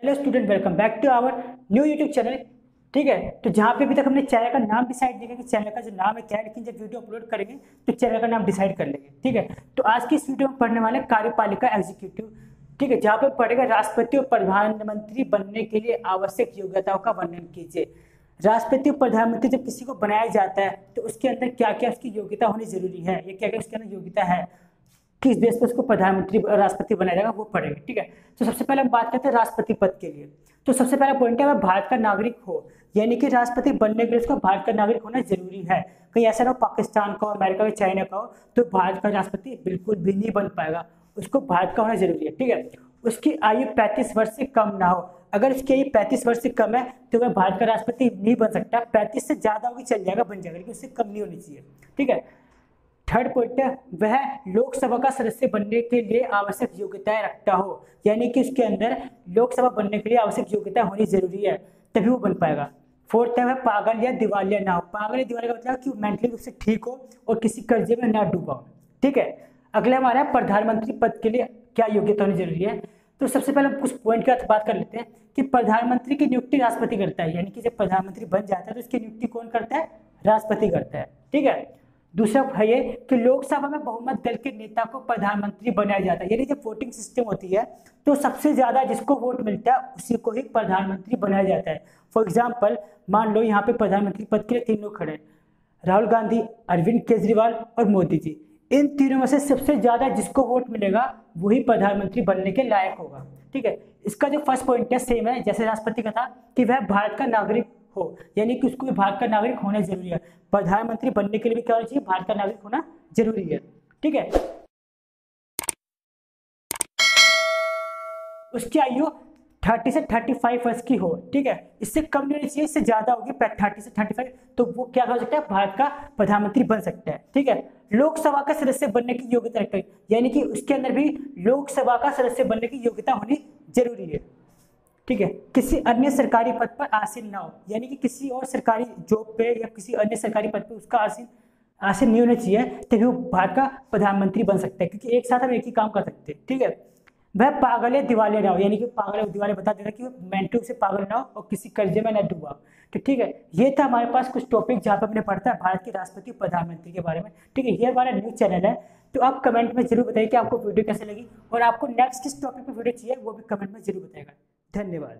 Hello student, welcome back to our new YouTube channel. ठीक है, तो जहाँ पे अभी तक हमने चैनल का नाम डिसाइड नहीं किया कि चैनल का जो नाम है क्या है, लेकिन जब वीडियो अपलोड करेंगे तो चैनल का नाम डिसाइड कर लेंगे। ठीक है, तो आज की इस वीडियो में पढ़ने वाले कार्यपालिका एग्जीक्यूटिव। ठीक है, जहाँ पे पढ़ेगा राष्ट्रपति और प्रधानमंत्री बनने के लिए आवश्यक योग्यताओं का वर्णन कीजिए। राष्ट्रपति और प्रधानमंत्री जब किसी को बनाया जाता है तो उसके अंदर क्या क्या उसकी योग्यता होनी जरूरी है, ये क्या क्या उसके अंदर योग्यता है, किस देश पे उसको प्रधानमंत्री राष्ट्रपति बनाया जाएगा, वो पढ़ेंगे। ठीक है, तो सबसे पहले हम बात करते हैं राष्ट्रपति पद के लिए। तो सबसे पहला पॉइंट है, वह भारत का नागरिक हो, यानी कि राष्ट्रपति बनने के लिए उसको भारत का नागरिक होना जरूरी है। कहीं ऐसा ना हो पाकिस्तान का हो, अमेरिका का, चाइना का हो तो भारत का राष्ट्रपति बिल्कुल भी नहीं बन पाएगा, उसको भारत का होना जरूरी है। ठीक है, उसकी आयु 35 वर्ष से कम ना हो। अगर उसकी आयु 35 वर्ष से कम है तो वह भारत का राष्ट्रपति नहीं बन सकता। 35 से ज्यादा होगी चल जाएगा, बन जाएगा, लेकिन उससे कम नहीं होनी चाहिए। ठीक है, थर्ड पॉइंट है, वह लोकसभा का सदस्य बनने के लिए आवश्यक योग्यताएं रखता हो, यानी कि उसके अंदर लोकसभा बनने के लिए आवश्यक योग्यता होनी जरूरी है, तभी वो बन पाएगा। फोर्थ है, वह पागल या दिवालिया ना हो। पागल या दिवालिया का मतलब कि मेंटली रूप से ठीक हो और किसी कर्जे में ना डूबा हो। ठीक है, अगला हमारा है प्रधानमंत्री पद के लिए क्या योग्यता होनी जरूरी है। तो सबसे पहले हम कुछ पॉइंट की बात कर लेते हैं कि प्रधानमंत्री की नियुक्ति राष्ट्रपति करता है, यानी कि जब प्रधानमंत्री बन जाता है तो उसकी नियुक्ति कौन करता है? राष्ट्रपति करता है। ठीक है, दूसरा है ये कि लोकसभा में बहुमत दल के नेता को प्रधानमंत्री बनाया जाता है, यानी जब वोटिंग सिस्टम होती है तो सबसे ज्यादा जिसको वोट मिलता है उसी को ही प्रधानमंत्री बनाया जाता है। फॉर एग्जाम्पल, मान लो यहाँ पे प्रधानमंत्री पद के लिए 3 लोग खड़े हैं, राहुल गांधी, अरविंद केजरीवाल और मोदी जी। इन तीनों में से सबसे ज्यादा जिसको वोट मिलेगा वही प्रधानमंत्री बनने के लायक होगा। ठीक है, इसका जो फर्स्ट पॉइंट है सेम है जैसे राष्ट्रपति का था कि वह भारत का नागरिक हो, यानी कि उसको भी भारत का नागरिक होना जरूरी है। प्रधानमंत्री बनने के लिए भी क्या होना चाहिए? भारत का नागरिक होना जरूरी है। ठीक है, उसकी आयु 30 से 35 वर्ष की हो। ठीक है, इससे कम नहीं होनी चाहिए, इससे ज्यादा होगी 30 से 35 तो वो क्या हो सकता है? भारत का प्रधानमंत्री बन सकता है। ठीक है, लोकसभा का सदस्य बनने की योग्यता रखता है, यानी कि उसके अंदर भी लोकसभा का सदस्य बनने की योग्यता होनी जरूरी है। ठीक है, किसी अन्य सरकारी पद पर आसीन ना हो, यानी कि किसी और सरकारी जॉब पे या किसी अन्य सरकारी पद पे उसका आसीन नहीं होना चाहिए, तभी वो भारत का प्रधानमंत्री बन सकता है, क्योंकि एक साथ हम एक ही काम कर सकते हैं। ठीक है, वह पागल या दिवालिया ना हो, यानी कि पागल या दिवालिया बता देगा कि वो मेंटल से पागल ना हो और किसी कर्जे में ना डूबा। तो ठीक है, ये था हमारे पास कुछ टॉपिक जहाँ पे हमने पढ़ता है भारत के राष्ट्रपति प्रधानमंत्री के बारे में। ठीक है, ये हमारा न्यूज चैनल है, तो आप कमेंट में जरूर बताइए कि आपको वीडियो कैसे लगी और आपको नेक्स्ट किस टॉपिक पे वीडियो चाहिए, वो भी कमेंट में जरूर बताएगा। धन्यवाद।